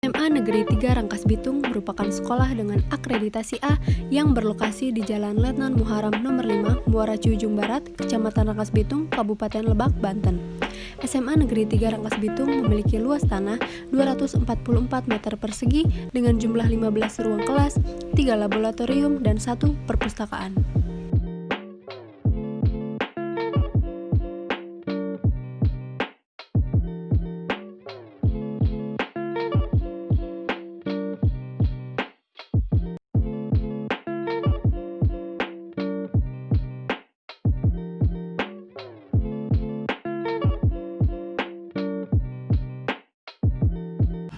SMA Negeri 3 Rangkas Bitung merupakan sekolah dengan akreditasi A yang berlokasi di Jalan Letnan Muharam nomor 5, Muara Ciujung Barat, Kecamatan Rangkas Bitung, Kabupaten Lebak, Banten. SMA Negeri 3 Rangkas Bitung memiliki luas tanah 244 meter persegi dengan jumlah 15 ruang kelas, 3 laboratorium, dan 1 perpustakaan.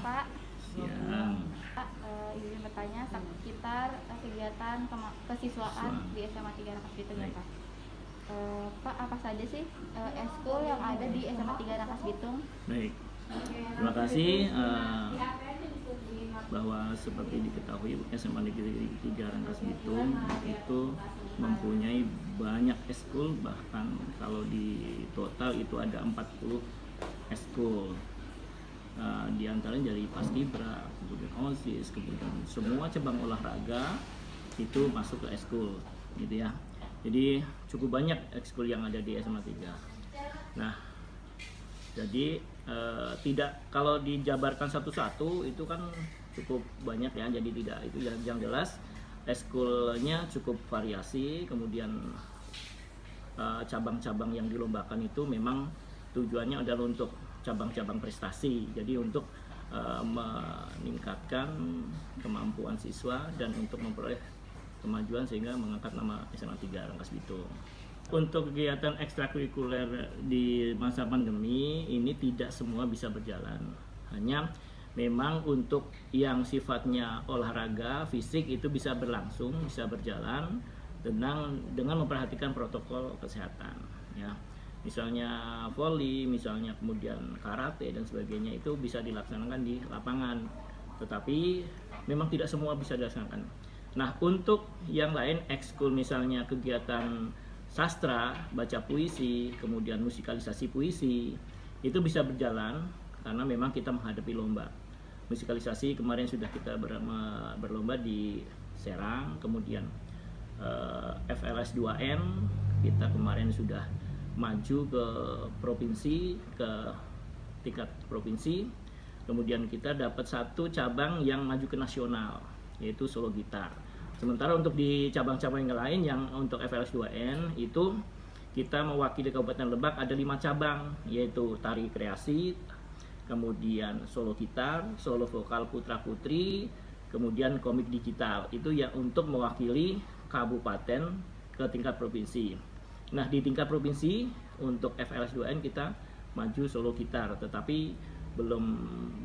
Pak, Ya, Pak, izin bertanya sekitar kegiatan kesiswaan di SMA 3 Rangkas Bitung ya Pak. Pak, apa saja sih eskul yang ada di SMA 3 Rangkas Bitung? baik. Terima kasih bahwa seperti diketahui SMA Negeri 3 Rangkas Bitung itu mempunyai banyak eskul, bahkan kalau di total itu ada 40 eskul. Di antaranya dari Paskibra, kemudian OSIS, kemudian semua cabang olahraga itu masuk ke eskul, gitu ya. Jadi cukup banyak ekskul yang ada di SMA 3. Nah, jadi tidak, kalau dijabarkan satu-satu itu kan cukup banyak ya. Jadi tidak, itu yang jelas ekskulnya cukup variasi. Kemudian cabang-cabang yang dilombakan itu memang tujuannya adalah untuk cabang-cabang prestasi. Jadi untuk meningkatkan kemampuan siswa dan untuk memperoleh kemajuan sehingga mengangkat nama SMA 3 Rangkas Bitung. Untuk kegiatan ekstrakurikuler di masa pandemi ini tidak semua bisa berjalan. Hanya memang untuk yang sifatnya olahraga fisik itu bisa berlangsung, bisa berjalan dengan memperhatikan protokol kesehatan, ya. Misalnya voli, misalnya kemudian karate dan sebagainya itu bisa dilaksanakan di lapangan. Tetapi memang tidak semua bisa dilaksanakan. Nah, untuk yang lain ekskul misalnya kegiatan sastra, baca puisi, kemudian musikalisasi puisi, itu bisa berjalan karena memang kita menghadapi lomba. Musikalisasi kemarin sudah kita berlomba di Serang, kemudian FLS 2N kita kemarin sudah maju ke provinsi, ke tingkat provinsi. Kemudian kita dapat satu cabang yang maju ke nasional, yaitu solo gitar. Sementara untuk di cabang-cabang yang lain yang untuk FLS 2N itu kita mewakili Kabupaten Lebak ada 5 cabang, yaitu tari kreasi, kemudian solo gitar, solo vokal putra putri, kemudian komik digital. Itu yang untuk mewakili kabupaten ke tingkat provinsi. Nah, di tingkat provinsi untuk FLS 2N kita maju solo gitar, tetapi belum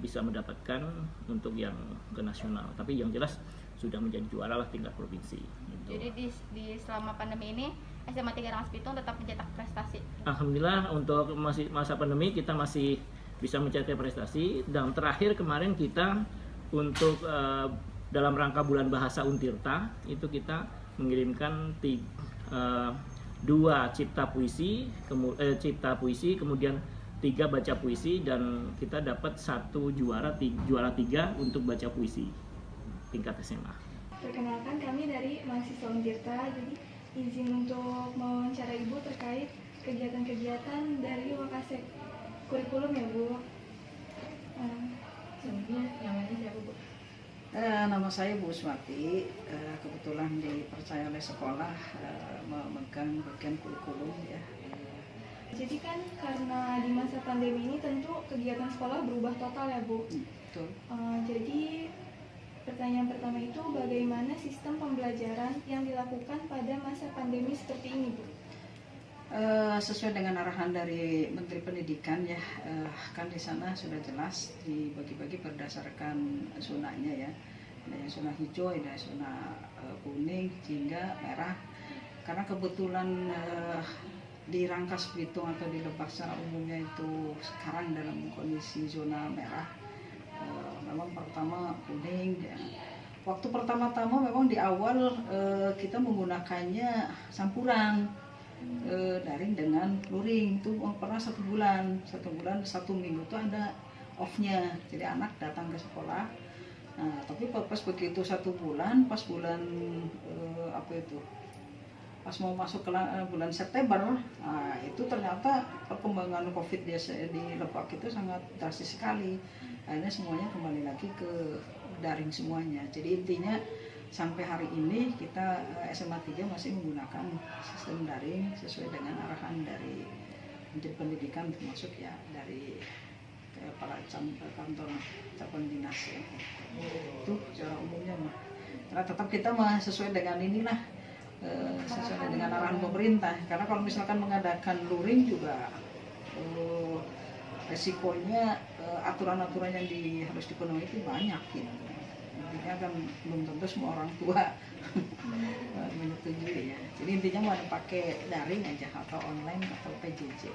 bisa mendapatkan untuk yang ke nasional. Tapi yang jelas sudah menjadi juara lah tingkat provinsi. Gitu. Jadi di selama pandemi ini SMA 3 Rangkas Bitung tetap mencetak prestasi. Alhamdulillah untuk masa pandemi kita masih bisa mencetak prestasi. Dan terakhir kemarin kita untuk dalam rangka bulan bahasa Untirta itu kita mengirimkan 2 cipta puisi, kemudian 3 baca puisi, dan kita dapat 1 juara 3 untuk baca puisi tingkat SMA. Perkenalkan, kami dari mahasiswa Untirta. Jadi izin untuk mewawancara Ibu terkait kegiatan-kegiatan dari Wakasek kurikulum ya Bu. Sebelumnya namanya siapa Bu? Nama saya Bu Uswati. Kebetulan dipercaya oleh sekolah memegang bagian kurikulum ya. Jadi kan karena di masa pandemi ini tentu kegiatan sekolah berubah total ya Bu. Betul. Jadi pertanyaan pertama itu bagaimana sistem pembelajaran yang dilakukan pada masa pandemi seperti ini Bu? Sesuai dengan arahan dari Menteri Pendidikan ya, kan di sana sudah jelas dibagi-bagi berdasarkan zonanya ya. Ada yang zona hijau, ada yang zona kuning, jingga, merah. Karena kebetulan di Rangkas Bitung atau di Lebak secara umumnya itu sekarang dalam kondisi zona merah. Memang pertama kuning ya. Waktu pertama-tama memang di awal kita menggunakannya campuran daring dengan luring. Itu pernah 1 bulan 1 minggu itu ada off-nya, jadi anak datang ke sekolah. Nah, tapi pas begitu 1 bulan, pas bulan pas mau masuk ke bulan September, nah, itu ternyata perkembangan COVID di Lebak itu sangat drastis sekali. Akhirnya semuanya kembali lagi ke daring semuanya. Jadi intinya sampai hari ini kita SMA 3 masih menggunakan sistem daring sesuai dengan arahan dari Menteri Pendidikan, termasuk ya dari kepala kantor cabang dinas ya. Itu secara umumnya mah. Karena tetap kita mah sesuai dengan inilah, sesuai dengan arahan pemerintah. Karena kalau misalkan mengadakan luring juga resikonya aturan-aturan yang harus dipenuhi itu banyak gitu. Intinya kan belum tentu semua orang tua menyetujui ya. Jadi intinya mau pakai daring aja atau online atau PJJ.